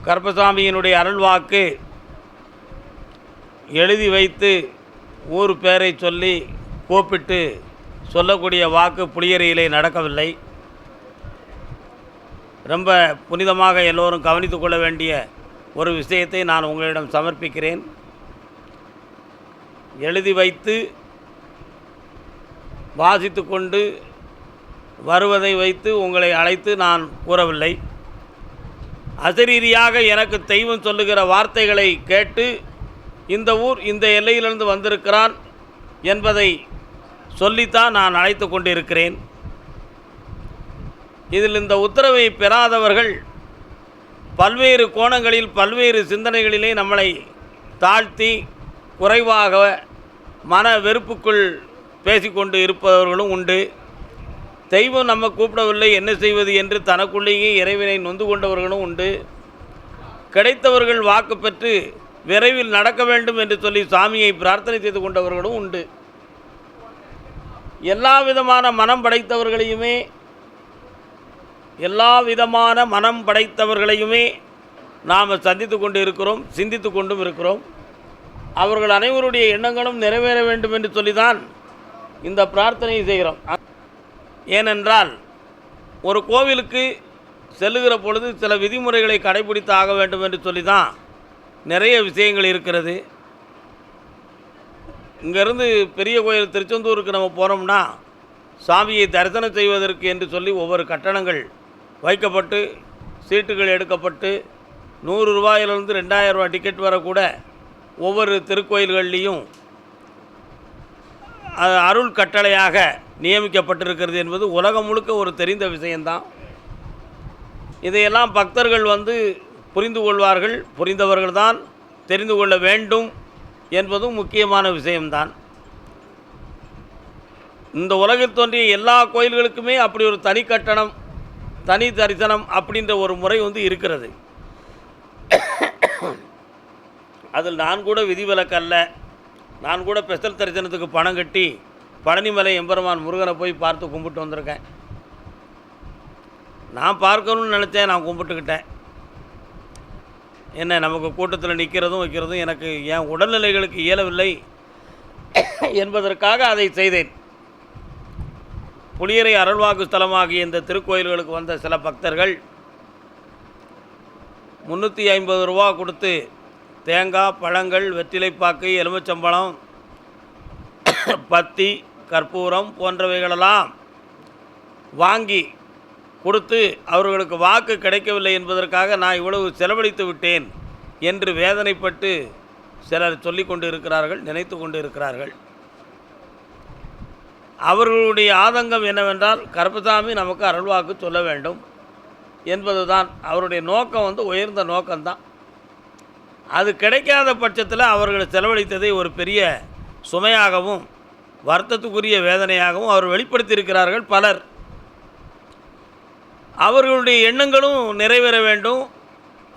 கருப்பசாமியினுடைய அருள்வாக்கு எழுதி வைத்து ஊர் பேரை சொல்லி கூப்பிட்டு சொல்லக்கூடிய வாக்கு புளியரையிலே நடக்கவில்லை. ரொம்ப புனிதமாக எல்லோரும் கவனித்து கொள்ள வேண்டிய ஒரு விஷயத்தை நான் உங்களிடம் சமர்ப்பிக்கிறேன். எழுதி வைத்து வாசித்து கொண்டு வருவதை வைத்து உங்களை அழைத்து நான் கூறவில்லை. அசரீரியாக எனக்கு தெய்வம் சொல்லுகிற வார்த்தைகளை கேட்டு இந்த ஊர் இந்த எல்லையிலிருந்து வந்திருக்கிறான் என்பதை சொல்லித்தான் நான் அழைத்து கொண்டிருக்கிறேன். இதில் இந்த உத்தரவை பெறாதவர்கள் பல்வேறு கோணங்களில் பல்வேறு சிந்தனைகளிலே நம்மளை தாழ்த்தி குறைவாக மன வெறுப்புக்குள் பேசிக்கொண்டு இருப்பவர்களும் உண்டு. தெய்வம் நம்ம கூப்பிடவில்லை, என்ன செய்வது என்று தனக்குள்ளேயே இறைவனை நொந்து கொண்டவர்களும் உண்டு. கிடைத்தவர்கள் வாக்கு பெற்று விரைவில் நடக்க வேண்டும் என்று சொல்லி சாமியை பிரார்த்தனை செய்து கொண்டவர்களும் உண்டு. எல்லா விதமான மனம் படைத்தவர்களையுமே நாம் சந்தித்து கொண்டு இருக்கிறோம், சிந்தித்து கொண்டும் இருக்கிறோம். அவர்கள் அனைவருடைய எண்ணங்களும் நிறைவேற வேண்டும் என்று சொல்லிதான் இந்த பிரார்த்தனையை செய்கிறோம். ஏனென்றால் ஒரு கோவிலுக்கு செல்லுகிற பொழுது சில விதிமுறைகளை கடைபிடித்து ஆக வேண்டும் என்று சொல்லி தான் நிறைய விஷயங்கள் இருக்கிறது. இங்கேருந்து பெரிய கோயில் திருச்செந்தூருக்கு நம்ம போகிறோம்னா சாமியை தரிசனம் செய்வதற்கு என்று சொல்லி ஒவ்வொரு கட்டணங்கள் வைக்கப்பட்டு சீட்டுகள் எடுக்கப்பட்டு 100 ரூபாயிலிருந்து 2000 ரூபா டிக்கெட் வரக்கூட ஒவ்வொரு திருக்கோயில்கள்லேயும் அருள் கட்டளையாக நியமிக்கப்பட்டிருக்கிறது என்பது உலகம் முழுக்க ஒரு தெரிந்த விஷயந்தான். இதையெல்லாம் பக்தர்கள் புரிந்து கொள்வார்கள். புரிந்தவர்கள்தான் தெரிந்து கொள்ள வேண்டும் என்பதும் முக்கியமான விஷயம்தான். இந்த உலகில் தோன்றிய எல்லா கோயில்களுக்குமே அப்படி ஒரு தனி கட்டணம், தனி தரிசனம் அப்படின்ற ஒரு முறை இருக்கிறது. அதில் நான் கூட விதிவிலக்கல்ல. நான் கூட ஸ்பெஷல் தரிசனத்துக்கு பணம் கட்டி பழனிமலை எம்பெருமான் முருகனை போய் பார்த்து கும்பிட்டு வந்திருக்கேன். நான் பார்க்கணும்னு நினச்சேன், நான் கும்பிட்டுக்கிட்டேன். என்ன நமக்கு கூட்டத்தில் நிற்கிறதும் வைக்கிறதும் எனக்கு என் உடல்நிலைகளுக்கு இயலவில்லை என்பதற்காக அதை செய்தேன். புளியரை அருள்வாக்கு ஸ்தலமாகிய இந்த திருக்கோயில்களுக்கு வந்த சில பக்தர்கள் 350 ரூபா கொடுத்து தேங்காய், பழங்கள், வெற்றிலைப்பாக்கு, எலுமிச்சம்பழம், பத்தி, கற்பூரம் போன்றவைகளெல்லாம் வாங்கி கொடுத்து அவர்களுக்கு வாக்கு கிடைக்கவில்லை என்பதற்காக நான் இவ்வளவு செலவழித்து விட்டேன் என்று வேதனைப்பட்டு சிலர் சொல்லி கொண்டு இருக்கிறார்கள், நினைத்து கொண்டு இருக்கிறார்கள். அவர்களுடைய ஆதங்கம் என்னவென்றால் கருப்பசாமி நமக்கு அருள்வாக்கு சொல்ல வேண்டும் என்பதுதான் அவருடைய நோக்கம். உயர்ந்த நோக்கம்தான். அது கிடைக்காத பட்சத்தில் அவர்கள் செலவழித்ததை ஒரு பெரிய சுமையாகவும் வருத்தத்துக்குரிய வேதனையாகவும் அவர் வெளிப்படுத்தியிருக்கிறார்கள் பலர். அவர்களுடைய எண்ணங்களும் நிறைவேற வேண்டும்.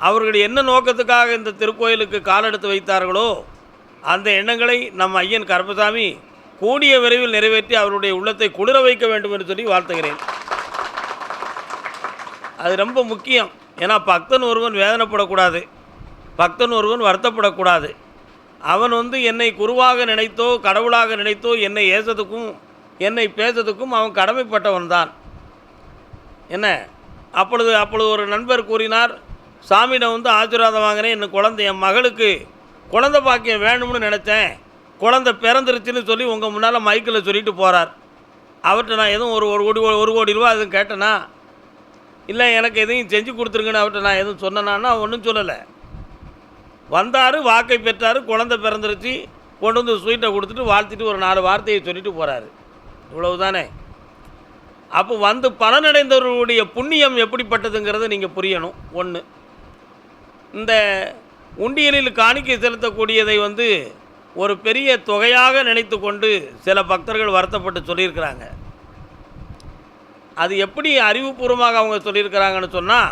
அவர்கள் என்ன நோக்கத்துக்காக இந்த திருக்கோயிலுக்கு காலெடுத்து வைத்தார்களோ அந்த எண்ணங்களை நம் ஐயன் கருப்பசாமி கூடிய விரைவில் நிறைவேற்றி அவருடைய உள்ளத்தை குளிர வைக்க வேண்டும் என்று சொல்லி வாழ்த்துகிறேன். அது ரொம்ப முக்கியம். ஏன்னா பக்தன் ஒருவன் வேதனைப்படக்கூடாது, பக்தன் ஒருவன் வருத்தப்படக்கூடாது. அவன் என்னை குருவாக நினைத்தோ கடவுளாக நினைத்தோ என்னை ஏசத்துக்கும் என்னை பேசத்துக்கும் அவன் கடமைப்பட்டவன் தான். என்ன அப்பொழுது ஒரு நண்பர் கூறினார், சாமியிடம் ஆசீர்வாதம் வாங்கினேன், என் மகளுக்கு குழந்தை பாக்கியம் வேணும்னு நினச்சேன், குழந்தை பிறந்துருச்சுன்னு சொல்லி உங்கள் முன்னால் மைக்கில் சொல்லிட்டு போகிறார். அவர்கிட்ட நான் எதுவும் ஒரு கோடி ரூபா எதுவும் கேட்டேனா? இல்லை எனக்கு எதையும் செஞ்சு கொடுத்துருங்கன்னு அவர்கிட்ட நான் எதுவும் சொன்னேன்னா? ஒன்றும் சொல்லலை. வந்தார், வாக்கை பெற்றார், குழந்தை பிறந்துருச்சு, கொண்டு ஸ்வீட்டை கொடுத்துட்டு வாழ்த்திட்டு ஒரு 4 வார்த்தையை சொல்லிட்டு போகிறாரு. இவ்வளவு தானே. அப்போ பலனடைந்தவர்களுடைய புண்ணியம் எப்படிப்பட்டதுங்கிறத நீங்கள் புரியணும். ஒன்று, இந்த உண்டியலில் காணிக்கை செலுத்தக்கூடியதை ஒரு பெரிய தொகையாக நினைத்து கொண்டு சில பக்தர்கள் வருத்தப்பட்டு சொல்லியிருக்கிறாங்க. அது எப்படி அறிவுபூர்வமாக அவங்க சொல்லியிருக்கிறாங்கன்னு சொன்னால்,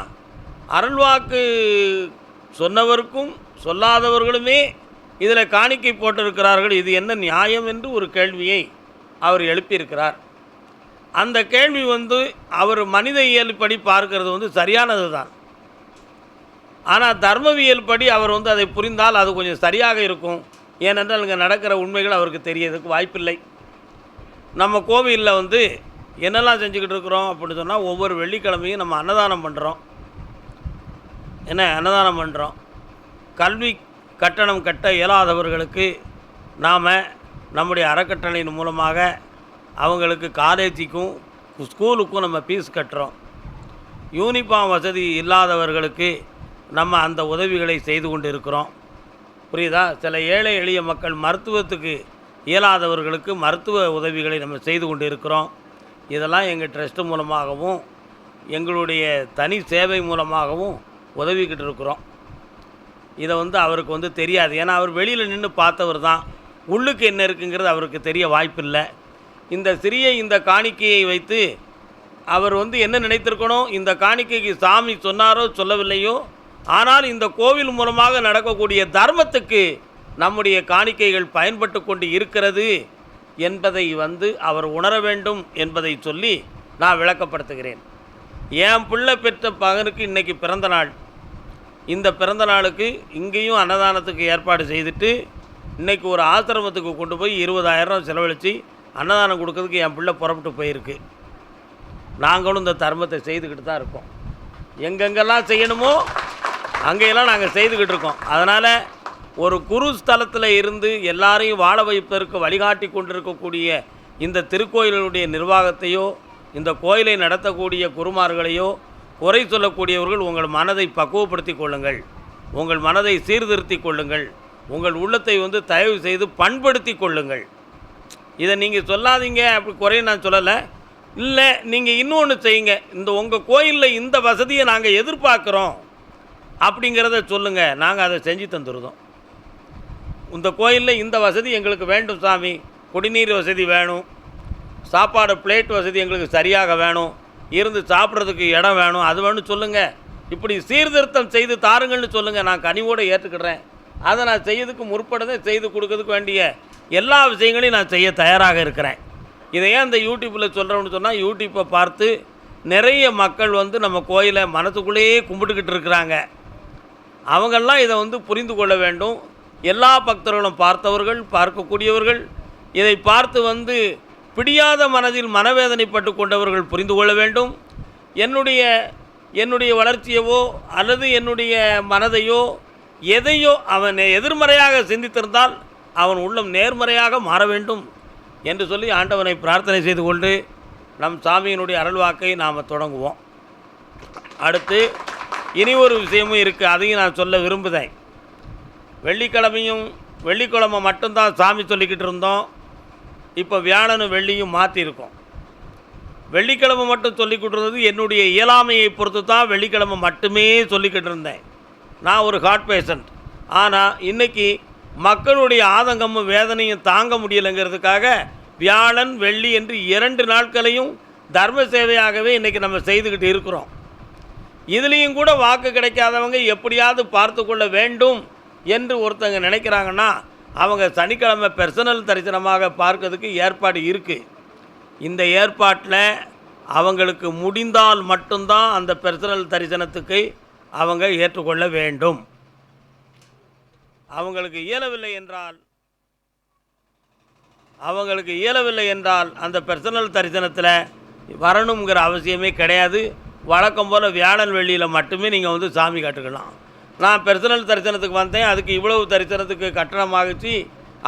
அருள்வாக்கு சொன்னவருக்கும் சொல்லாதவர்களுமே இதில் காணிக்கை போட்டிருக்கிறார்கள், இது என்ன நியாயம் என்று ஒரு கேள்வியை அவர் எழுப்பியிருக்கிறார். அந்த கேள்வி அவர் மனித இயல்படி பார்க்கிறது சரியானது தான். ஆனால் தர்மவியல் படி அவர் வந்து அதை புரிந்தால் அது கொஞ்சம் சரியாக இருக்கும். ஏனென்றால் இங்கே நடக்கிற உண்மைகள் அவருக்கு தெரியறதுக்கு வாய்ப்பில்லை. நம்ம கோவிலில் வந்து என்னெல்லாம் செஞ்சுக்கிட்டு இருக்கிறோம் அப்படின்னு சொன்னால், ஒவ்வொரு வெள்ளிக்கிழமையும் நம்ம அன்னதானம் பண்ணுறோம். அன்னதானம் பண்ணுறோம். கல்வி கட்டணம் கட்ட இயலாதவர்களுக்கு நாம் நம்முடைய அறக்கட்டளையின் மூலமாக அவங்களுக்கு காலேஜுக்கும் ஸ்கூலுக்கும் நம்ம ஃபீஸ் கட்டுறோம். யூனிஃபார்ம் வசதி இல்லாதவர்களுக்கு நம்ம அந்த உதவிகளை செய்து கொண்டு இருக்கிறோம். புரியுதா? சில ஏழை எளிய மக்கள் மருத்துவத்துக்கு இயலாதவர்களுக்கு மருத்துவ உதவிகளை நம்ம செய்து கொண்டு இருக்கிறோம். இதெல்லாம் எங்கள் ட்ரஸ்ட்டு மூலமாகவும் எங்களுடைய தனி சேவை மூலமாகவும் உதவிக்கிட்டு இருக்கிறோம். இதை வந்து அவருக்கு வந்து தெரியாது. ஏன்னா அவர் வெளியில் நின்று பார்த்தவர் தான். உள்ளுக்கு என்ன இருக்குங்கிறது அவருக்கு தெரிய வாய்ப்பில்லை. இந்த சிறிய இந்த காணிக்கையை வைத்து அவர் வந்து என்ன நினைத்திருக்கணும், இந்த காணிக்கைக்கு சாமி சொன்னாரோ சொல்லவில்லையோ, ஆனால் இந்த கோவில் மூலமாக நடக்கக்கூடிய தர்மத்துக்கு நம்முடைய காணிக்கைகள் பயன்பட்டு கொண்டு இருக்கிறது என்பதை வந்து அவர் உணர வேண்டும் என்பதை சொல்லி நான் விளக்கப்படுத்துகிறேன். என் பிள்ளை பெற்ற மகனுக்கு இன்றைக்கி பிறந்த நாள். இந்த பிறந்த நாளுக்கு இங்கேயும் அன்னதானத்துக்கு ஏற்பாடு செய்துட்டு இன்றைக்கி ஒரு ஆசிரமத்துக்கு கொண்டு போய் 20,000 செலவழித்து அன்னதானம் கொடுக்கறதுக்கு என் பிள்ளை புறப்பட்டு போயிருக்கு. நாங்களும் இந்த தர்மத்தை செய்துக்கிட்டு தான் இருக்கோம். எங்கெங்கெல்லாம் செய்யணுமோ அங்கெல்லாம் நாங்கள் செய்துக்கிட்டு இருக்கோம். அதனால் ஒரு குரு ஸ்தலத்தில் இருந்து எல்லாரையும் வாழ வைப்பதற்கு வழிகாட்டி கொண்டிருக்கக்கூடிய இந்த திருக்கோயிலுடைய நிர்வாகத்தையோ இந்த கோயிலை நடத்தக்கூடிய குருமார்களையோ குறை சொல்லக்கூடியவர்கள் உங்கள் மனதை பக்குவப்படுத்தி கொள்ளுங்கள். உங்கள் மனதை சீர்திருத்தி கொள்ளுங்கள். உங்கள் உள்ளத்தை வந்து தயவு செய்து பண்படுத்தி கொள்ளுங்கள். இதை நீங்கள் சொல்லாதீங்க, அப்படி குறைய நான் சொல்லலை. இல்லை, நீங்கள் இன்னொன்று செய்யுங்க. இந்த உங்கள் கோயிலில் இந்த வசதியை நாங்கள் எதிர்பார்க்குறோம் அப்படிங்கிறத சொல்லுங்கள். நாங்கள் அதை செஞ்சு தந்துடுறோம். இந்த கோயிலில் இந்த வசதி எங்களுக்கு வேண்டும் சாமி. குடிநீர் வசதி வேணும், சாப்பாடு பிளேட் வசதி எங்களுக்கு சரியாக வேணும், இருந்து சாப்பிட்றதுக்கு இடம் வேணும், அது வேணும் சொல்லுங்கள். இப்படி சீர்திருத்தம் செய்து தாருங்கள்னு சொல்லுங்கள். நான் கனிவோடு ஏற்றுக்கிடுறேன். அதை நான் செய்யறதுக்கு முற்படுறதை செய்து கொடுக்கறதுக்கு வேண்டிய எல்லா விஷயங்களையும் நான் செய்ய தயாராக இருக்கிறேன். இதை ஏன் இந்த யூடியூப்பில் சொல்கிறோம்னு சொன்னால், யூடியூப்பை பார்த்து நிறைய மக்கள் வந்து நம்ம கோயிலை மனசுக்குள்ளேயே கும்பிட்டுக்கிட்டு இருக்கிறாங்க. அவங்கெல்லாம் இதை வந்து புரிந்து கொள்ள வேண்டும். எல்லா பக்தர்களும் பார்த்தவர்கள், பார்க்கக்கூடியவர்கள், இதை பார்த்து வந்து பிடியாத மனதில் மனவேதனைப்பட்டு கொண்டவர்கள் புரிந்து கொள்ள வேண்டும். என்னுடைய வளர்ச்சியவோ அல்லது என்னுடைய மனதையோ எதையோ அவன் எதிர்மறையாக சிந்தித்திருந்தால் அவன் உள்ளம் நேர்மறையாக மாற வேண்டும் என்று சொல்லி ஆண்டவனை பிரார்த்தனை செய்து கொண்டு நம் சாமியினுடைய அருள்வாக்கை நாம் தொடங்குவோம். அடுத்து இனி ஒரு விஷயமும் இருக்குது, அதையும் நான் சொல்ல விரும்புகிறேன். வெள்ளிக்கிழமை மட்டும்தான் சாமி சொல்லிக்கிட்டு இருந்தோம். இப்போ வியாழனும் வெள்ளியும் மாற்றிருக்கோம். வெள்ளிக்கிழமை மட்டும் சொல்லிக்கிட்டு இருந்தது என்னுடைய இயலாமையை பொறுத்து தான் வெள்ளிக்கிழமை மட்டுமே சொல்லிக்கிட்டு இருந்தேன். நான் ஒரு ஹார்ட் பேஷண்ட். ஆனால் இன்றைக்கி மக்களுடைய ஆதங்கமும் வேதனையும் தாங்க முடியலைங்கிறதுக்காக வியாழன் வெள்ளி என்று 2 நாட்களையும் தர்ம சேவையாகவே இன்றைக்கி நம்ம செய்துக்கிட்டு இருக்கிறோம். இதுலேயும் கூட வாக்கு கிடைக்காதவங்க எப்படியாவது பார்த்து கொள்ள வேண்டும் என்று ஒருத்தங்க நினைக்கிறாங்கன்னா அவங்க சனிக்கிழமை பர்சனல் தரிசனமாக பார்க்கறதுக்கு ஏற்பாடு இருக்குது. இந்த ஏற்பாட்டில் அவங்களுக்கு முடிந்தால் மட்டும்தான் அந்த பர்சனல் தரிசனத்துக்கு அவங்க ஏற்றுக்கொள்ள வேண்டும். அவங்களுக்கு இயலவில்லை என்றால் அந்த பர்சனல் தரிசனத்தில் வரணுங்கிற அவசியமே கிடையாது. வழக்கம் போல் வியாழன் வெள்ளியில் மட்டுமே நீங்கள் வந்து சாமி காட்டுக்கலாம். நான் பர்சனல் தரிசனத்துக்கு வந்தேன், அதுக்கு இவ்வளவு தரிசனத்துக்கு கட்டணமாகிச்சு,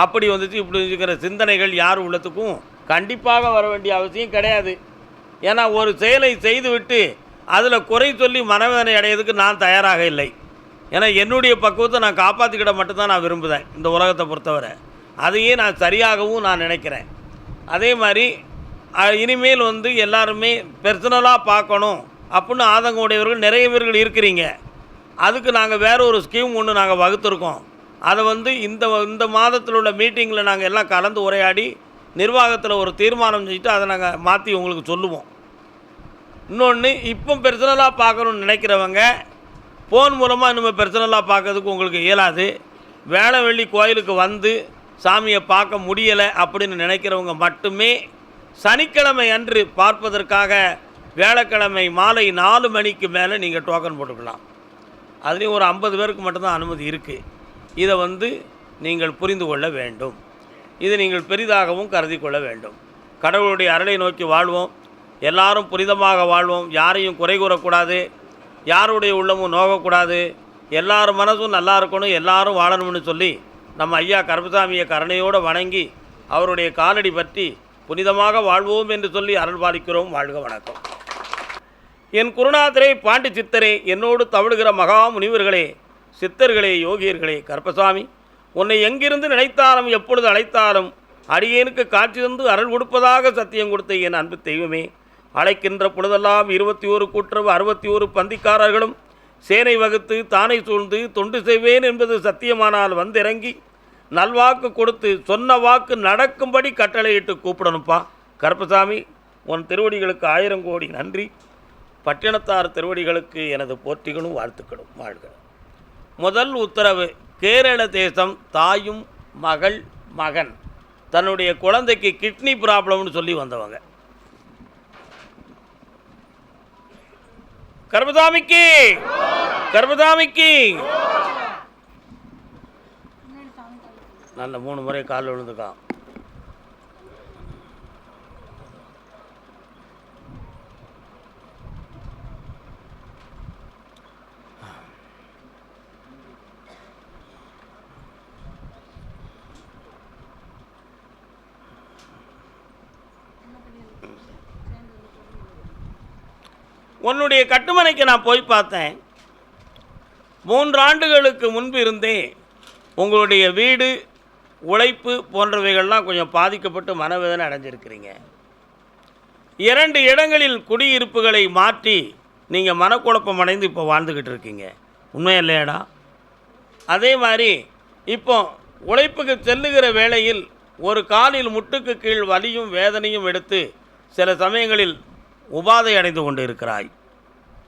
அப்படி வந்துச்சு, இப்படி இருக்கிற சிந்தனைகள் யார் உள்ளத்துக்கும் கண்டிப்பாக வர வேண்டிய அவசியம் கிடையாது. ஏன்னா ஒரு செயலை செய்துவிட்டு அதில் குறை சொல்லி மனவேதனை அடையிறதுக்கு நான் தயாராக இல்லை. ஏன்னா என்னுடைய பக்குவத்தை நான் காப்பாற்றிக்கிட மட்டும்தான் நான் விரும்புகிறேன் இந்த உலகத்தை பொறுத்தவரை. அதையே நான் சரியாகவும் நான் நினைக்கிறேன். அதே மாதிரி இனிமேல் வந்து எல்லாருமே பர்சனலாக பார்க்கணும் அப்படின்னு ஆதங்கம் உடையவர்கள் நிறைய பேர்கள் இருக்கிறீங்க. அதுக்கு நாங்கள் வேறு ஒரு ஸ்கீம் ஒன்று நாங்கள் வகுத்துருக்கோம். அதை வந்து இந்த மாதத்தில் உள்ள மீட்டிங்கில் நாங்கள் எல்லாம் கலந்து உரையாடி நிர்வாகத்தில் ஒரு தீர்மானம் செஞ்சுட்டு அதை நாங்கள் மாற்றி உங்களுக்கு சொல்லுவோம். இன்னொன்று, இப்போ பர்சனலாக பார்க்கணுன்னு நினைக்கிறவங்க ஃபோன் மூலமாக இனிமேல் பர்சனலாக பார்க்கறதுக்கு உங்களுக்கு இயலாது. வேளை வெள்ளி கோயிலுக்கு வந்து சாமியை பார்க்க முடியலை அப்படின்னு நினைக்கிறவங்க மட்டுமே சனிக்கிழமை அன்று பார்ப்பதற்காக வியாழக்கிழமை மாலை 4 மணிக்கு மேலே நீங்கள் டோக்கன் போட்டுக்கலாம். அதுலேயும் ஒரு 50 பேருக்கு மட்டும்தான் அனுமதி இருக்குது. இதை நீங்கள் புரிந்து கொள்ள வேண்டும். இதை நீங்கள் பெரிதாகவும் கருதி கொள்ள வேண்டும். கடவுளுடைய அருளை நோக்கி வாழ்வோம். எல்லாரும் புனிதமாக வாழ்வோம். யாரையும் குறை கூறக்கூடாது. யாருடைய உள்ளமும் நோகக்கூடாது. எல்லார் மனசும் நல்லா இருக்கணும், எல்லாரும் வாழணும்னு சொல்லி நம்ம ஐயா கருப்பசாமியை கருணையோடு வணங்கி அவருடைய காலடி பற்றி புனிதமாக வாழ்வோம் என்று சொல்லி அருள் பாலிக்கிறோம். வாழ்க வணக்கம். என் குருநாதரே, பாண்டி சித்தரே, என்னோடு தவழுகிற மகா முனிவர்களே, சித்தர்களே, யோகியர்களே, கருப்பசாமி உன்னை எங்கிருந்து நினைத்தாலும் எப்பொழுது அழைத்தாலும் அடியேனுக்கு காட்சி தந்து அருள் கொடுப்பதாக சத்தியம் கொடுத்த என் அன்பு தெய்வமே, அழைக்கின்ற பொழுதெல்லாம் 21 கூட்டுறவு 61 பந்திக்காரர்களும் சேனை வகுத்து தானை சூழ்ந்து தொண்டு செய்வேன் என்பது சத்தியமானால் வந்திறங்கி நல்வாக்கு கொடுத்து சொன்ன வாக்கு நடக்கும்படி கட்டளையிட்டு கூப்பிடணும்ப்பா. கருப்பசாமி, உன் திருவடிகளுக்கு 1000 கோடி நன்றி. பட்டினத்தார் திருவடிகளுக்கு எனது போற்றிகளும் வாழ்த்துக்களும். வாழ்க. முதல் உத்தரவு, கேரள தேசம் தாயும் மகன் தன்னுடைய குழந்தைக்கு கிட்னி ப்ராப்ளம்னு சொல்லி வந்தவங்க. கருப்பசாமிக்கு நல்ல 3 முறை காலில் விழுந்துக்கான். உன்னுடைய கட்டுமனைக்கு நான் போய் பார்த்தேன். 3 ஆண்டுகளுக்கு முன்பு இருந்தே உங்களுடைய வீடு, உழைப்பு போன்றவைகள்லாம் கொஞ்சம் பாதிக்கப்பட்டு மனவேதனை அடைஞ்சிருக்கிறீங்க. 2 இடங்களில் குடியிருப்புகளை மாற்றி நீங்கள் மனக்குழப்பம் அடைந்து இப்போ வாழ்ந்துக்கிட்டு இருக்கீங்க. உண்மை இல்லையாடா? அதே மாதிரி இப்போ உழைப்புக்கு செல்லுகிற வேளையில் ஒரு காலில் முட்டுக்கு கீழ் வலியும் வேதனையும் எடுத்து சில சமயங்களில் உபாதை அடைந்து கொண்டு இருக்கிறாய்.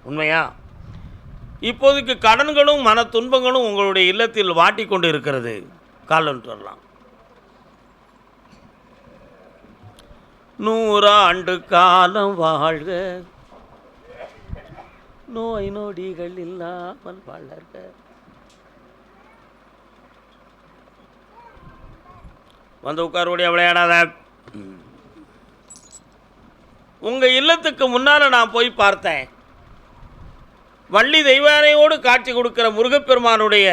உண்மையா? இப்போதைக்கு கடன்களும் மன துன்பங்களும் உங்களுடைய இல்லத்தில் வாட்டி கொண்டு இருக்கிறது. காலம் வரலாம். 100 ஆண்டு காலம் வாழ்க, நோய் நொடிகள் இல்லாமல் வளர்க. வந்து உட்காருடைய விளையாடாத. உங்கள் இல்லத்துக்கு முன்னால் நான் போய் பார்த்தேன். வள்ளி தெய்வானையோடு காட்சி கொடுக்கிற முருகப்பெருமானுடைய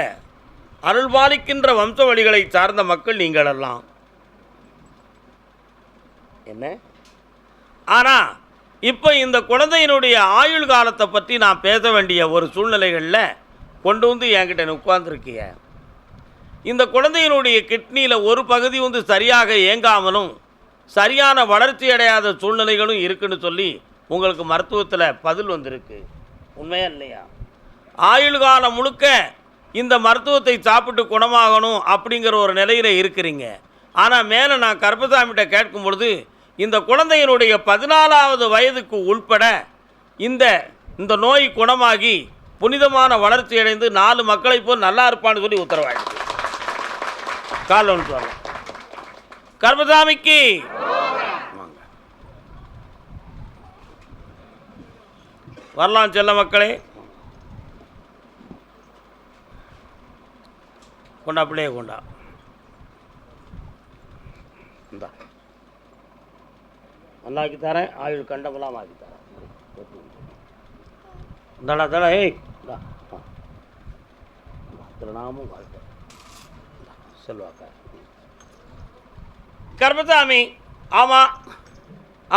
அருள்பாலிக்கின்ற வம்ச வழிகளை சார்ந்த மக்கள் நீங்களெல்லாம். என்ன? ஆனால் இப்போ இந்த குழந்தையினுடைய ஆயுள் காலத்தை பற்றி நான் பேச வேண்டிய ஒரு சூழ்நிலைகளில் கொண்டு வந்து என்கிட்ட உட்கார்ந்துருக்கிய. இந்த குழந்தையினுடைய கிட்னியில் ஒரு பகுதி சரியாக இயங்காமலும் சரியான வளர்ச்சி அடையாத சூழ்நிலைகளும் இருக்குன்னு சொல்லி உங்களுக்கு மருத்துவத்தில் பதில் வந்திருக்கு. உண்மையா இல்லையா? ஆயுள் காலம் முழுக்க இந்த மருத்துவத்தை சாப்பிட்டு குணமாகணும் அப்படிங்கிற ஒரு நிலையில் இருக்கிறீங்க. ஆனால் மேலே நான் கருப்பசாமிகிட்ட கேட்கும் பொழுது இந்த குழந்தையினுடைய 14வது வயதுக்கு உள்பட இந்த நோய் குணமாகி புனிதமான வளர்ச்சி அடைந்து 4 மக்களை போல் நல்லா இருப்பான்னு சொல்லி உத்தரவாயிடுச்சு. காலம் சொல்லலாம். கருப்பசாமிக்கு வரலாம் செல்ல மக்களே. கொண்டா பிள்ளைய கொண்டா. இந்தா நல்லாக்கி தரேன். ஆயுள் கண்டமெல்லாம் ஆக்கி தரேன். இந்தாடா தடா. ஏய் இந்தா திருநாமும் வாழ்க்கை செல்வாக்கா. கருப்பசாமி, ஆமாம்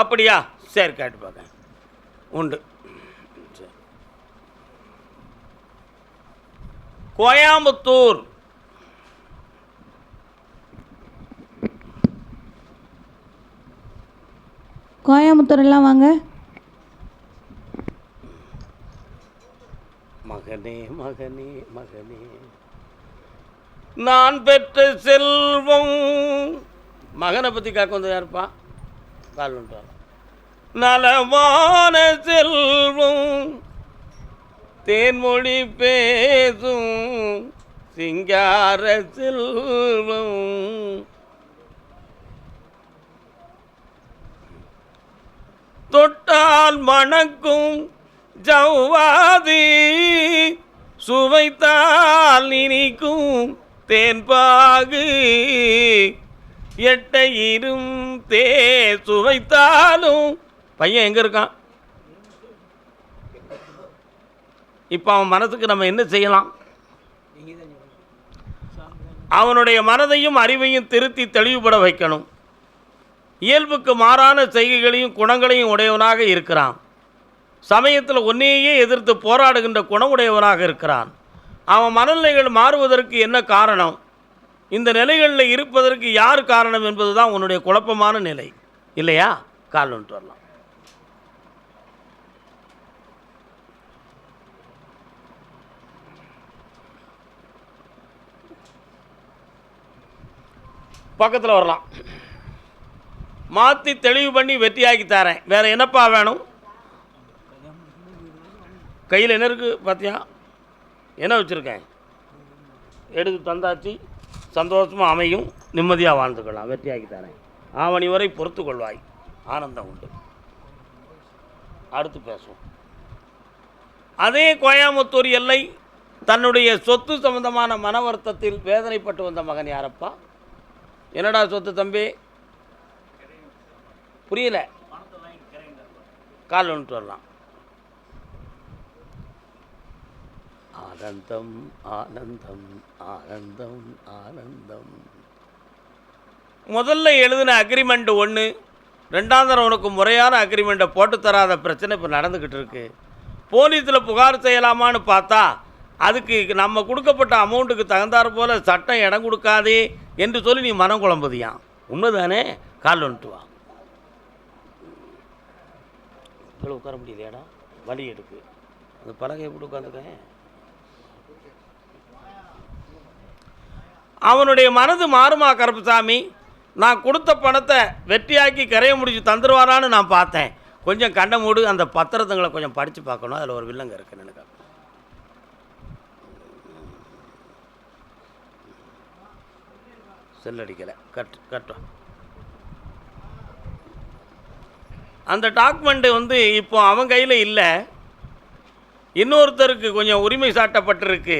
அப்படியா? சரி, கேட்டு பார்க்க உண்டு. கோயம்புத்தூர் எல்லாம் வாங்க. மகனே மகனே மகனே, நான் பெற்ற செல்வம். மகனை பற்றி காக்க வந்து யாருப்பா? கால் வந்துட்டார். நலமான செல்வம் தேன்மொழி பேசும் சிங்கார செல்வம், தொட்டால் மணக்கும் ஜவ்வாதி சுவைத்தால் இனிக்கும் தேன்பாகு எட்டையிரும் தே சுவைத்தாலும். பையன் எங்கே இருக்கான்? இப்போ அவன் மனசுக்கு நம்ம என்ன செய்யலாம்? அவனுடைய மனதையும் அறிவையும் திருத்தி தெளிவுபட வைக்கணும். இயல்புக்கு மாறான செய்கைகளையும் குணங்களையும் உடையவனாக இருக்கிறான். சமயத்தில் ஒன்றையே எதிர்த்து போராடுகின்ற குணமுடையவனாக இருக்கிறான். அவன் மனநிலைகள் மாறுவதற்கு என்ன காரணம், இந்த நிலைகளில் இருப்பதற்கு யார் காரணம் என்பது தான் உன்னுடைய குழப்பமான நிலை இல்லையா? கால் ஒன்று வரலாம். பக்கத்தில் வரலாம். மாற்றி தெளிவு பண்ணி வெற்றியாக்கி தரேன். வேறு என்னப்பா வேணும்? கையில் என்ன இருக்குது பார்த்தியா? என்ன வச்சுருக்கேன்? எடுத்து தந்தாச்சு. சந்தோஷமாக அமையும், நிம்மதியாக வாழ்ந்துக்கலாம். வெற்றியாக்கி தரேன். ஆவணி வரை பொறுத்து கொள்வாய், ஆனந்தம் உண்டு. அடுத்து பேசுவோம். அதே கோயம்புத்தூர் எல்லை தன்னுடைய சொத்து சம்பந்தமான மன வருத்தத்தில் வேதனைப்பட்டு வந்த மகன் யாரப்பா? என்னடா சொத்து தம்பி? புரியல. கால் ஒன்று வரலாம். ஆனந்தம் ஆனந்தம் ஆனந்தம் ஆனந்தம். முதல்ல எழுதின அக்ரிமெண்ட் ஒன்று, ரெண்டாவது உனக்கு முறையான அக்ரிமெண்ட்டை போட்டு தராத பிரச்சனை இப்போ நடந்துக்கிட்டு இருக்கு. போலீஸில் புகார் செய்யலாமான்னு பார்த்தா அதுக்கு நம்ம கொடுக்கப்பட்ட அமௌண்ட்டுக்கு தகுந்தாறு போல் சட்டம் இடம் கொடுக்காதே என்று சொல்லி நீ மனம் குழம்புதியான். உண்மைதானே? கால் வந்துட்டு வா. இவ்வளோ உட்கார முடியலையாடா, வலி எடுக்கு. அந்த பலகை எப்படி உட்காந்துருக்கேன்? அவனுடைய மனது மாறுமா கருப்புசாமி? நான் கொடுத்த பணத்தை வெற்றியாக்கி கரையை முடிச்சு தந்துடுவாரான்னு நான் பார்த்தேன். கொஞ்சம் கண்ணை மூடு, அந்த பத்திரத்துங்களை கொஞ்சம் படித்து பார்க்கணும். அதில் ஒரு வில்லங்க இருக்குன்னு எனக்கு. செல்லடிக்கலை, கட்டும். அந்த டாக்குமெண்ட்டு வந்து இப்போ அவன் கையில் இல்லை, இன்னொருத்தருக்கு கொஞ்சம் உரிமை சாட்டப்பட்டிருக்கு.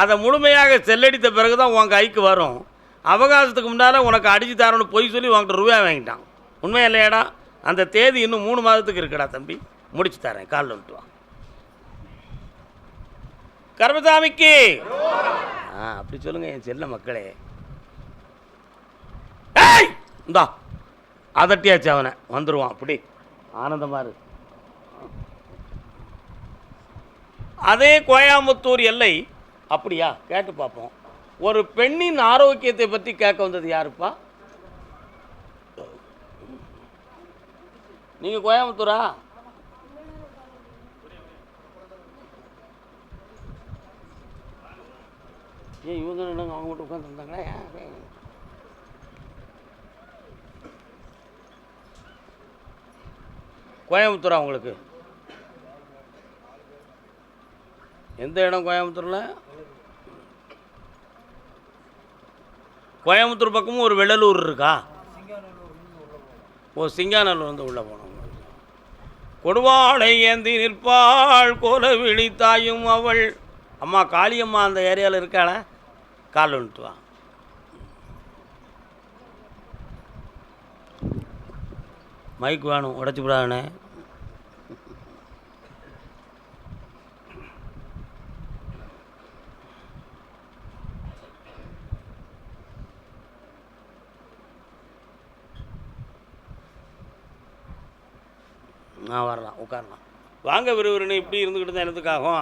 அதை முழுமையாக செல்லடித்த பிறகு தான் உன் கைக்கு வரும். அவகாசத்துக்கு முன்னால் உனக்கு அடித்து தரணும்னு பொய் சொல்லி உங்கள்கிட்ட ரூபா வாங்கிட்டான். உண்மையா இல்லையாடா? அந்த தேதி இன்னும் 3 மாதத்துக்கு இருக்குடா தம்பி, முடிச்சு தரேன். காலில் வந்துட்டு வா. கருமசாமிக்கு அப்படி சொல்லுங்கள் என் செல்ல மக்களே. இந்தா அதட்டியாச்சு, அவனை வந்துடுவான். அப்படி ஆனந்தமாக இருக்கு. அதே கோயம்புத்தூர் எல்லை. அப்படியா? கேட்டு பார்ப்போம். ஒரு பெண்ணின் ஆரோக்கியத்தை பற்றி கேட்க வந்தது யாருப்பா? நீங்கள் கோயம்புத்தூரா? ஏன் இவங்க என்னங்க அவங்க மட்டும் உட்காந்துருந்தாங்களா? கோயம்புத்தூரா உங்களுக்கு? எந்த இடம் கோயம்புத்தூரில்? கோயம்புத்தூர் பக்கமும் ஒரு வெள்ளலூர் இருக்கா? ஓ, சிங்காநல்லூர் வந்து உள்ளே போனோம். கொடுவாளை ஏந்தி நிற்பாள் கோல விழித்தாயும் அவள். அம்மா காளியம்மா அந்த ஏரியாவில் இருக்காள? கால் வந்துட்டு வா. மைக் வேணும், உடச்சி விடாதே. நான் வரலாம், உட்காரலாம். வாங்க விறுவிறுன்னு இப்படி இருந்துக்கிட்டு தான் எனத்துக்காகும்.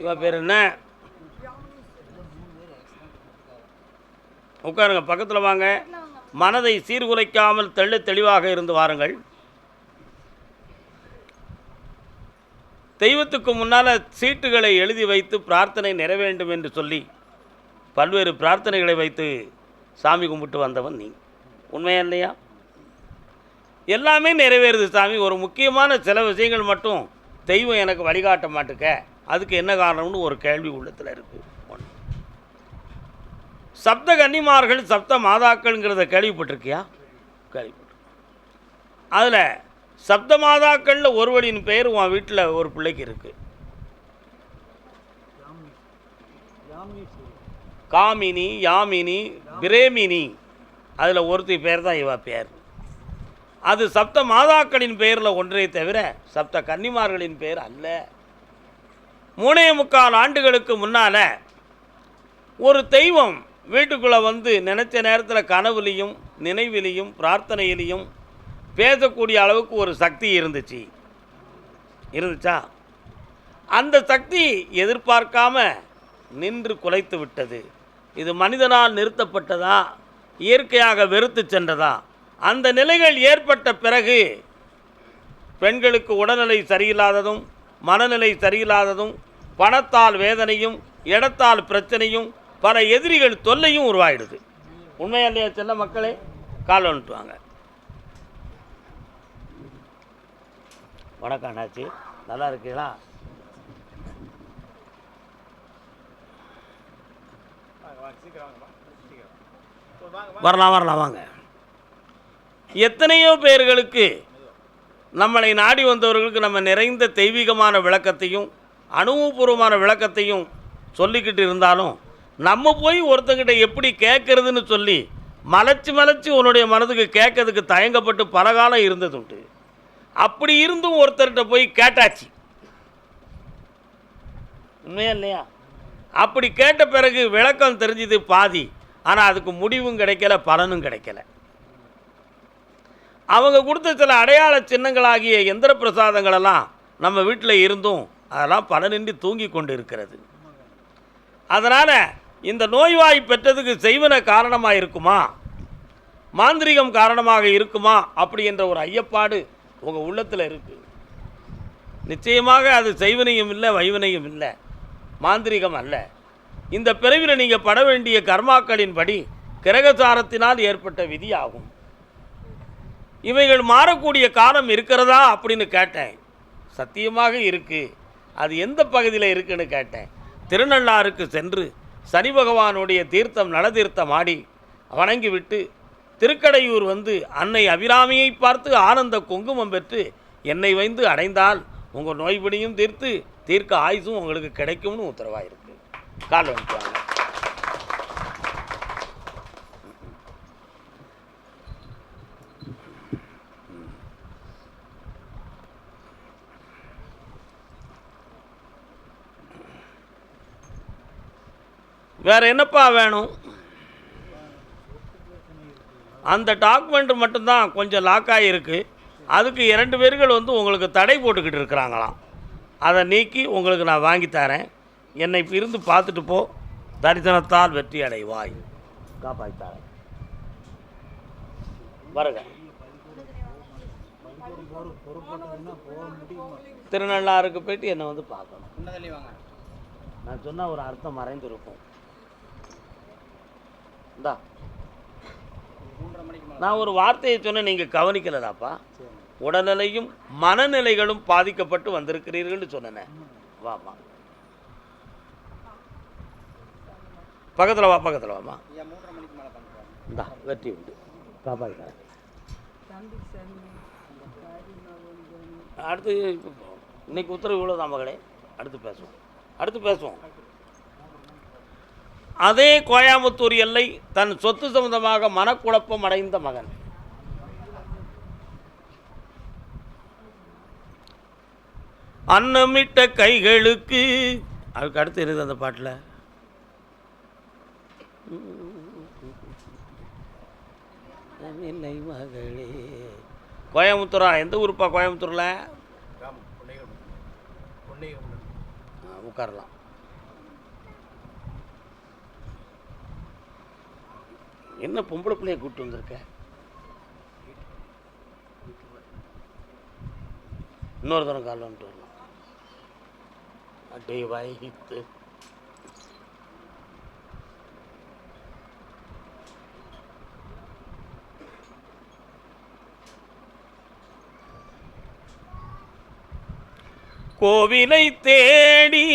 இவ பேர் என்ன? உட்காருங்க, பக்கத்தில் வாங்க. மனதை சீர்குலைக்காமல் தெளிவாக இருந்து வாருங்கள். தெய்வத்துக்கு முன்னால் சீட்டுகளை எழுதி வைத்து பிரார்த்தனை நிறைவேண்டும் என்று சொல்லி பல்வேறு பிரார்த்தனைகளை வைத்து சாமி கும்பிட்டு வந்தவன் நீ. உண்மையா இல்லையா? எல்லாமே நிறைவேறுது சாமி. ஒரு முக்கியமான சில விஷயங்கள் மட்டும் தெய்வம் எனக்கு வழிகாட்ட மாட்டுக்க. அதுக்கு என்ன காரணம்னு ஒரு கேள்வி உள்ளத்தில் இருக்குது. சப்த கன்னிமார்கள் சப்த மாதாக்கள்ங்கிறத கேள்விப்பட்டிருக்கியா? கேள்விப்பட்டு. அதில் சப்தமாதாக்களில் ஒருவரின் பெயர் உன் வீட்டில் ஒரு பிள்ளைக்கு இருக்குது. காமினி, யாமினி, பிரேமினி, அதில் ஒருத்தி பேர் தான் இவா பேர். அது சப்த மாதாக்களின் பெயரில் ஒன்றே தவிர சப்த கன்னிமார்களின் பெயர் அல்ல. 3.25 ஆண்டுகளுக்கு முன்னால் ஒரு தெய்வம் வீட்டுக்குள்ளே வந்து நினச்ச நேரத்தில் கனவுலையும் நினைவிலையும் பிரார்த்தனையிலையும் பேசக்கூடிய அளவுக்கு ஒரு சக்தி இருந்துச்சா? அந்த சக்தி எதிர்பார்க்காம நின்று குலைத்து விட்டது. இது மனிதனால் நிறுத்தப்பட்டதா, இயற்கையாக வெறுத்து சென்றதா? அந்த நிலைகள் ஏற்பட்ட பிறகு பெண்களுக்கு உடல்நிலை சரியில்லாததும் மனநிலை சரியில்லாததும் பணத்தால் வேதனையும் இடத்தால் பிரச்சனையும் பல எதிரிகள் தொல்லையும் உருவாயிடுது. உண்மையா இல்லையா செல்ல மக்களே? கால் வந்துட்டுவாங்க. வணக்கம் அண்ணாச்சி, நல்லா இருக்கீங்களா? வரலாம் வாங்க. எத்தனையோ பேர்களுக்கு நம்மளை நாடி வந்தவர்களுக்கு நம்ம நிறைந்த தெய்வீகமான விளக்கத்தையும் அனுபவபூர்வமான விளக்கத்தையும் சொல்லிக்கிட்டு இருந்தாலும் நம்ம போய் ஒருத்தங்கிட்ட எப்படி கேட்கறதுன்னு சொல்லி மலைச்சு உன்னுடைய மனதுக்கு கேட்கறதுக்கு தயங்கப்பட்டு பல காலம் இருந்ததுண்டு. அப்படி இருந்தும் ஒருத்தர்கிட்ட போய் கேட்டாச்சு. உண்மையா இல்லையா? அப்படி கேட்ட பிறகு விளக்கம் தெரிஞ்சது பாதி, ஆனால் அதுக்கு முடிவும் கிடைக்கல, பலனும் கிடைக்கல. அவங்க கொடுத்த சில அடையாள சின்னங்களாகிய எந்திர பிரசாதங்களெல்லாம் நம்ம வீட்டில் இருந்தும் அதெல்லாம் பலனின்றி தூங்கி கொண்டு இருக்கிறது. அதனால் இந்த நோய்வாய் பெற்றதுக்கு செய்வன காரணமாக இருக்குமா, மாந்திரிகம் காரணமாக இருக்குமா அப்படி என்ற ஒரு ஐயப்பாடு உங்கள் உள்ளத்தில் இருக்குது. நிச்சயமாக அது செய்வனையும் இல்லை, வைவனையும் இல்லை, மாந்திரிகம் அல்ல. இந்த பிறவியில் நீங்கள் பட வேண்டிய கர்மாக்களின்படி கிரகசாரத்தினால் ஏற்பட்ட விதி ஆகும். இவைகள் மாறக்கூடிய காலம் இருக்கிறதா அப்படின்னு கேட்டேன். சத்தியமாக இருக்குது. அது எந்த பகுதியில் இருக்குன்னு கேட்டேன். திருநள்ளாறுக்கு சென்று சனி பகவானுடைய தீர்த்தம் நலதீர்த்தம் ஆடி வணங்கிவிட்டு திருக்கடையூர் வந்து அன்னை அபிராமியை பார்த்து ஆனந்த குங்குமம் பெற்று என்னை வைந்து அடைந்தால் உங்கள் நோய்படியும் தீர்க்க ஆயுசும் உங்களுக்கு கிடைக்கும்னு உத்தரவாயிருக்கு. கால் வந்துட்டாங்க. வேறு என்னப்பா வேணும்? அந்த டாக்குமெண்ட் மட்டும்தான் கொஞ்சம் லாக் ஆகிருக்கு. அதுக்கு 2 பேர்கள் வந்து உங்களுக்கு தடை போட்டுக்கிட்டு இருக்கிறாங்களாம். அதை நீக்கி உங்களுக்கு நான் வாங்கி தரேன். என்னை இருந்து பார்த்துட்டு போ, தரிசனத்தால் வெற்றி அடைவாய். காப்பாற்றித்தாரேன். வருங்க. திருநள்ளாறுக்கு போயிட்டு என்னை வந்து பார்க்கணும். நான் சொன்னால் ஒரு அர்த்தம் மறைந்திருக்கும். இந்தா நான் ஒரு வார்த்தையை சொன்னேன், நீங்கள் கவனிக்கலடாப்பா. உடல்நிலையும் மனநிலைகளும் பாதிக்கப்பட்டு வந்திருக்கிறீர்கள்னு சொன்னேன். வாமா பக்கத்தில் வாமா. இந்தா வெற்றி உண்டு. காப்பாற்ற அடுத்து இன்னைக்கு உத்தரவு இவ்வளோதான் மகளே. அடுத்து பேசுவோம். அதே கோயம்புத்தூர் எல்லை தன் சொத்து சம்பந்தமாக மனக்குழப்பம் அடைந்த மகன். அன்னமிட்ட கைகளுக்கு அதுக்கு அடுத்து இருக்குது அந்த பாட்டில். இல்லை மகளே. கோயம்புத்தூரா? எந்த ஊருப்பா கோயம்புத்தூரில்? உட்காரலாம். என்ன பொம்பளை பிள்ளைய கூப்பிட்டு வந்திருக்க? இன்னொரு தரம் கால் வந்துட்டு வரலாம். அட்டே வாய்த்து கோவிலை தேடி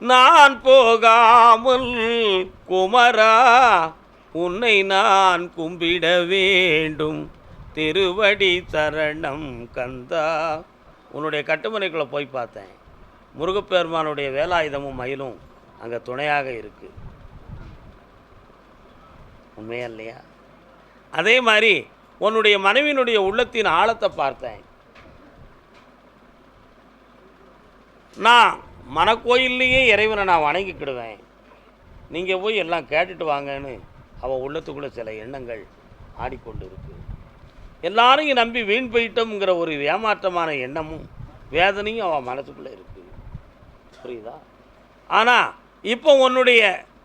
நான் போகாமல் குமரா உன்னை நான் கும்பிட வேண்டும். திருவடி சரணம் கந்தா. உன்னுடைய கட்டுமனைக்குள்ளே போய் பார்த்தேன். முருகப்பெருமானுடைய வேலாயுதமும் மயிலும் அங்கே துணையாக இருக்குது. உண்மையா இல்லையா? அதே மாதிரி உன்னுடைய மனைவியினுடைய உள்ளத்தின் ஆழத்தை பார்த்தேன். நான் மனக்கோயில்லையே இறைவனை நான் வணங்கிக்கிடுவேன், நீங்கள் போய் எல்லாம் கேட்டுட்டு வாங்கன்னு அவள் உள்ளத்துக்குள்ளே சில எண்ணங்கள் ஆடிக்கொண்டு இருக்கு. எல்லாரையும் நம்பி வீண் போயிட்டோம்ங்கிற ஒரு ஏமாற்றமான எண்ணமும் வேதனையும் அவன் மனசுக்குள்ளே இருக்குது. புரியுதா? ஆனால் இப்போ உன்னுடைய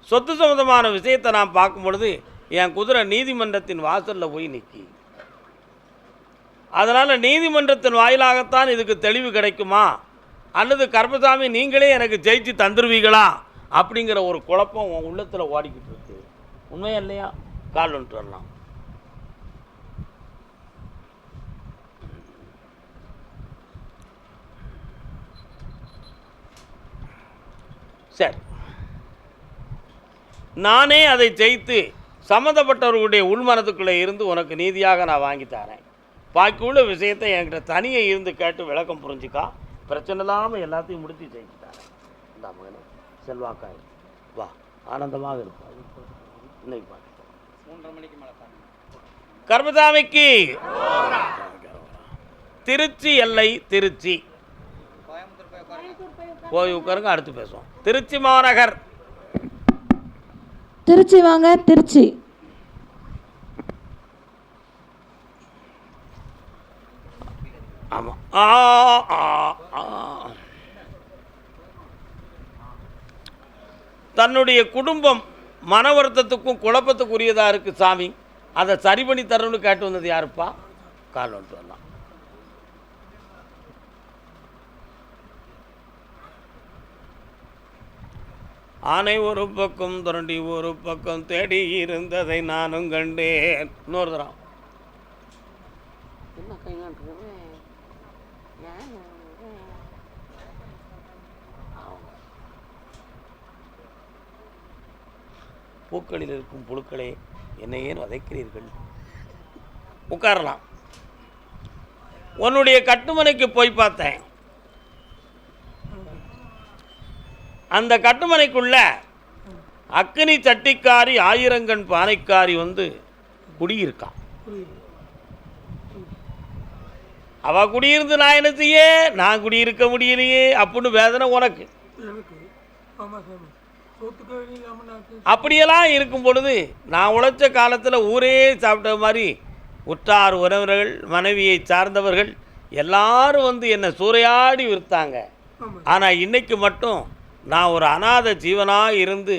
சொத்து சம்பந்தமான விஷயத்தை நான் பார்க்கும் பொழுது என் குதிரை நீதிமன்றத்தின் வாசலில் போய் நிற்கி. அதனால் நீதிமன்றத்தின் வாயிலாகத்தான் இதுக்கு தெளிவு கிடைக்குமா, அல்லது கருப்பசாமி நீங்களே எனக்கு ஜெயிச்சு தந்துருவீங்களா அப்படிங்கிற ஒரு குழப்பம் உன் உள்ளத்தில் ஓடிக்கிட்டு இருக்கு. உண்மையா இல்லையா? கால் ஒன்று வரலாம். சரி, நானே அதை ஜெயித்து சம்மந்தப்பட்டவர்களுடைய உள்மனத்துக்குள்ளே இருந்து உனக்கு நீதியாக நான் வாங்கி தரேன். பாக்கி உள்ள விஷயத்தை என்கிட்ட தனியை இருந்து கேட்டு விளக்கம் புரிஞ்சுக்கா. பிரச்சனை இல்லாமல் எல்லாத்தையும் முடித்து ஜெயிச்சு தரேன். இந்த மகனே செல்வாக்காய் வா, ஆனந்தமாக இருப்பா. இன்னைக்கு பார்த்து 3:30 மணிக்கு மேலே கர்மசாமிக்கு திருச்சி எல்லை. திருச்சி போய் உட்காருங்க, அடுத்து பேசுவோம். திருச்சி மாநகர். திருச்சி வாங்க. திருச்சி. ஆமாம். தன்னுடைய குடும்பம் மன வருத்தத்துக்கும் குழப்பத்துக்குரியதாக இருக்குது சாமி, அதை சரி பண்ணி தரணும்னு கேட்டு வந்தது யாருப்பா? கால் வந்துட்டு வரலாம். ஆனை ஒரு பக்கம் துரண்டி ஒரு பக்கம் தேடி இருந்ததை நானும் கண்டேன். இன்னொரு தரம். என்ன கையாண்டு பூக்களில் இருக்கும் புழுக்களே, என்னை ஏன் வதைக்கிறீர்கள்? உட்காரலாம். உன்னுடைய கட்டுமனைக்கு போய் பார்த்தேன். அந்த கட்டுமனைக்குள்ள அக்கினி சட்டிக்காரி ஆயிரங்கண் பானைக்காரி வந்து குடியிருக்கான். அவ குடியிருந்து நான் என்ன செய்ய, நான் குடியிருக்க முடியலையே அப்படின்னு வேதனை உனக்கு. அப்படியெல்லாம் இருக்கும் பொழுது நான் உழைச்ச காலத்தில் ஊரே சாப்பிட்ட மாதிரி உற்றார் உறவினர்கள் மனைவியை சார்ந்தவர்கள் எல்லாரும் வந்து என்னை சூறையாடி விற்றாங்க. ஆனால் இன்னைக்கு மட்டும் நான் ஒரு அநாத ஜீவனாக இருந்து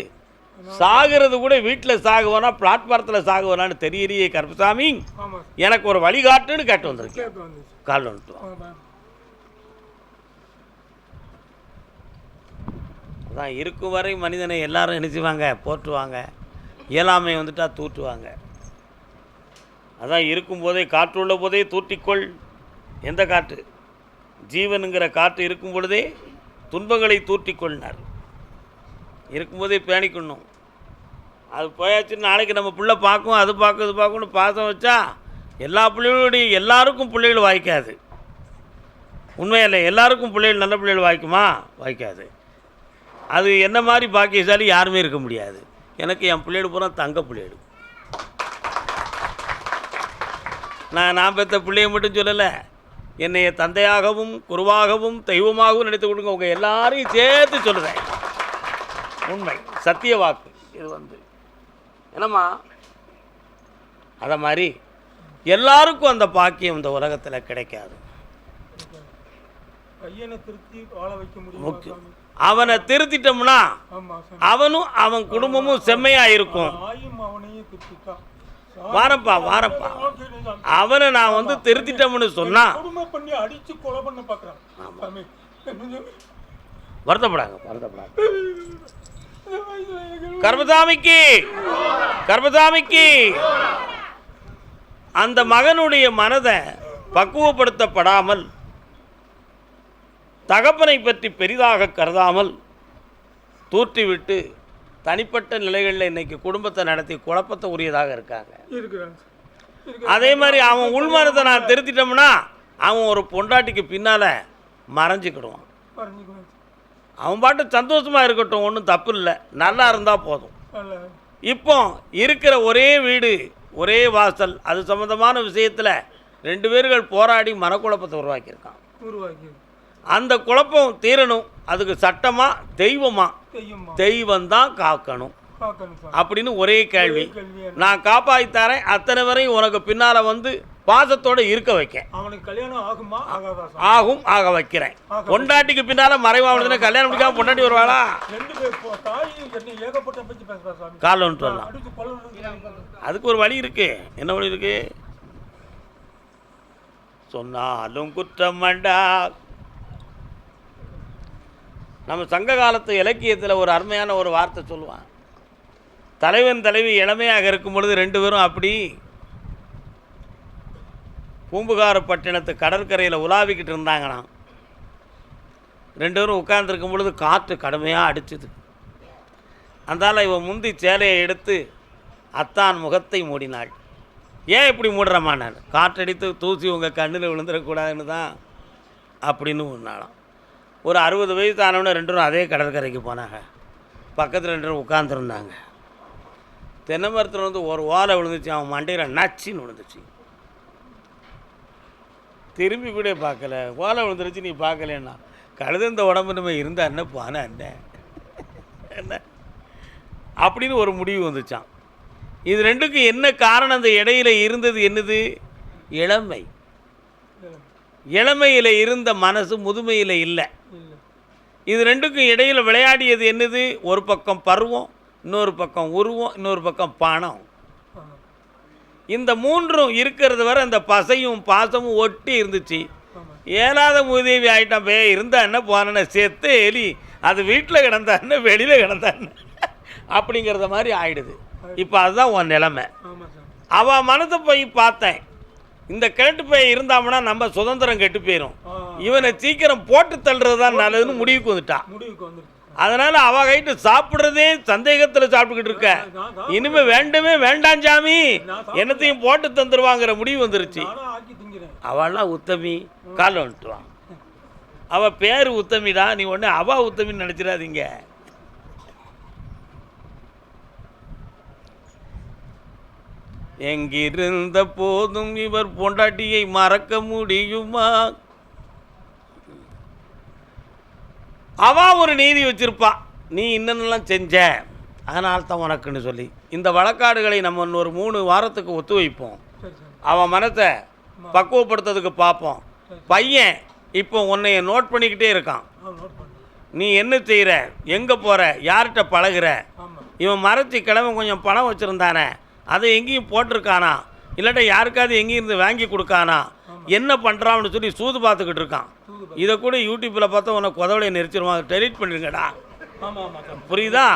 சாகிறது கூட வீட்டில் சாகுவானா பிளாட்பாரத்தில் சாகுவானான்னு தெரியலையே கருப்பசாமி, எனக்கு ஒரு வழிகாட்டுன்னு கேட்டு வந்திருக்கேன். கால் வந்துட்டு அதான் இருக்கும் வரை மனிதனை எல்லாரும் நினைச்சுவாங்க, போற்றுவாங்க. இயலாமை வந்துட்டால் தூற்றுவாங்க. அதான் இருக்கும்போதே காற்று உள்ள போதே தூற்றிக்கொள். எந்த காற்று? ஜீவனுங்கிற காற்று இருக்கும் பொழுதே துன்பங்களை தூற்றிக்கொள்னார். இருக்கும்போதே பேணிக்கணும். அது போயாச்சுன்னு நாளைக்கு நம்ம பிள்ளை பார்க்கும், அது பார்க்கும், இது பார்க்கணும் பாசம் வச்சா எல்லா பிள்ளைகளுடைய எல்லாருக்கும் பிள்ளைகள் வாய்க்காது. உண்மையில்லை, எல்லாருக்கும் பிள்ளைகள் நல்ல பிள்ளைகள் வாய்க்குமா? வாய்க்காது. அது என்ன மாதிரி பாக்கியசாலி யாருமே இருக்க முடியாது. எனக்கு என் பிள்ளைகள் பூரா தங்க பிள்ளைகள். நான் பெற்ற பிள்ளைய மட்டும் சொல்லலை, என்னைய தந்தையாகவும் குருவாகவும் தெய்வமாகவும் நினைத்து கொடுங்க. உங்கள் எல்லாரையும் சேர்த்து சொல்லுறேன். உண்மை, சத்திய வாக்கு. இது வந்து என்னம்மா, அதை மாதிரி எல்லாருக்கும் அந்த பாக்கியம் இந்த உலகத்தில் கிடைக்காது. முக்கியம், அவனை திருத்திட்டோம்னா அவனும் அவன் குடும்பமும் செம்மையாக இருக்கும். வாரப்பா வாரப்பா, அவனை நான் வந்து திருத்திட்டோம்னு சொன்னா வருத்தப்படாங்க, வருத்தப்படாங்க. கர்மசாமிக்கு கர்மசாமிக்கு அந்த மகனுடைய மனதை பக்குவப்படுத்தப்படாமல், தகப்பனை பற்றி பெரிதாக கருதாமல் தூற்றிவிட்டு தனிப்பட்ட நிலைகளில் இன்றைக்கி குடும்பத்தை நடத்தி குழப்பத்தை உரியதாக இருக்காங்க. அதே மாதிரி அவன் உள்மனத்தை நான் திருத்திட்டோம்னா அவன் ஒரு பொண்டாட்டிக்கு பின்னால் மறைஞ்சிக்கிடுவான். அவன் பாட்டு சந்தோஷமாக இருக்கட்டும், ஒன்றும் தப்பு இல்லை, நல்லா இருந்தால் போதும். இப்போ இருக்கிற ஒரே வீடு ஒரே வாசல் அது சம்மந்தமான விஷயத்தில் 2 பேர்கள் போராடி மனக்குழப்பத்தை உருவாக்கியிருக்கான். அந்த குழப்பம் தீரணும். அதுக்கு சட்டமா தெய்வமா? தெய்வந்தான் காக்கணும் அப்படின்னு ஒரே கேள்வி. நான் காப்பாற்றி தரேன், அத்தனை வரையும் உனக்கு பின்னால் வந்து பாசத்தோடு இருக்க வைக்க. அவனுக்கு கல்யாணம் ஆகுமா? ஆகும், ஆக வைக்கிறேன். பொண்டாட்டிக்கு பின்னால் மறைவானதுன்னா கல்யாணம் முடிக்காம பொண்டாட்டி வருவாளா? கால் ஒன்று சொல்லலாம். அதுக்கு ஒரு வழி இருக்கு. என்ன வழி இருக்கு? சொன்னாலும் குற்றம் வேண்டா. நம்ம சங்க காலத்து இலக்கியத்தில் ஒரு அருமையான ஒரு வார்த்தை சொல்லுவான். தலைவன் தலைவி இளமையாக இருக்கும் பொழுது 2 பேரும் அப்படி பூம்புகாரப்பட்டினத்து கடற்கரையில் உலாவிக்கிட்டு இருந்தாங்கண்ணா. 2 பேரும் உட்கார்ந்துருக்கும் பொழுது காற்று கடுமையாக அடிச்சுது. அந்தால இவன் முந்தி சேலையை எடுத்து அத்தான் முகத்தை மூடினாள். ஏன் இப்படி மூடுறமா? நான் காற்றடித்து தூசி உங்கள் கண்ணில் விழுந்துடக்கூடாதுன்னு தான் அப்படின்னு ஒன்றாலாம். ஒரு 60 வயசு ஆனவொன்னே 2 பேரும் அதே கடற்கரைக்கு போனாங்க. பக்கத்தில் 2 பேரும் உட்காந்துருந்தாங்க. தென்னை மரத்தில் வந்து ஒரு ஓலை விழுந்துச்சு. அவன் மண்டையில் நச்சின்னு விழுந்துச்சு. திரும்பி கூட பார்க்கல. ஓலை விழுந்துருச்சு, நீ பார்க்கலன்னா கழுத இந்த உடம்பு நம்ம இருந்தா என்ன பானா என்ன என்ன அப்படின்னு ஒரு முடிவு வந்துச்சான். இது 2க்கும் என்ன காரணம்? அந்த இடையில இருந்தது என்னது? இளமை. இளமையில் இருந்த மனசு முதுமையில் இல்லை. இது 2க்கும் இடையில் விளையாடியது என்னது? ஒரு பக்கம் பருவம், இன்னொரு பக்கம் உருவம், இன்னொரு பக்கம் பணம். இந்த 3ம் இருக்கிறது வரை அந்த பசையும் பாசமும் ஒட்டி இருந்துச்சு. ஏலாத மூதேவி ஆகிட்டான். இருந்தா என்ன போன செத்து எலி அது வீட்டில் கிடந்தா என்ன வெளியில் கிடந்தா என்ன அப்படிங்கிறத மாதிரி ஆயிடுது. இப்போ அதுதான் உன் நிலைமை. அவன் மனத்தை போய் பார்த்தேன். இந்த கிழட்டு போய் இருந்தாம்னா நம்ம சுதந்திரம் கெட்டு போயிடும். இவனை சீக்கிரம் போட்டு தள்ளுறது தான் நல்லதுன்னு முடிவுக்கு வந்துட்டான். அதனால் அவ கைட்டு சாப்பிட்றதே சந்தேகத்தில் சாப்பிட்டுக்கிட்டு இருக்க. இனிமே வேண்டவே வேண்டாம் சாமி, என்னத்தையும் போட்டு தந்துடுவாங்கிற முடிவு வந்துருச்சு. அவள்லாம் உத்தமி. கால் வந்துட்டுவான். அவள் பேர் உத்தமிதான். நீ ஒன்று அவ உத்தமின்னு நினச்சிடாதீங்க. எங்கிருந்த போதும் இவர் பொண்டாட்டியை மறக்க முடியுமா? அவ ஒரு நீதி வச்சிருப்பா. நீ இன்னென்னலாம் செஞ்ச, அதனால தான் உனக்குன்னு சொல்லி இந்த வழக்காடுகளை நம்ம ஒரு 3 வாரத்துக்கு ஒத்து வைப்போம். அவன் மனத்தை பக்குவப்படுத்துறதுக்கு பார்ப்போம். பையன் இப்போ உன்னைய நோட் பண்ணிக்கிட்டே இருக்கான். நீ என்ன செய்கிற, எங்கே போகிற, யார்கிட்ட பழகுற. இவன் மறைச்சி கிழமை கொஞ்சம் பணம் வச்சுருந்தானே, அதை எங்கேயும் போட்டிருக்கானா, இல்லாட்டா யாருக்காவது எங்கேயும் இருந்து வாங்கி கொடுக்கானா, என்ன பண்ணுறான்னு சொல்லி சூது பார்த்துக்கிட்டு இருக்கான். இதை கூட யூடியூப்பில் பார்த்தா உனக்கு உதவலையை நெரிச்சிருவான். டெலீட் பண்ணிருங்கடா. புரியுதா?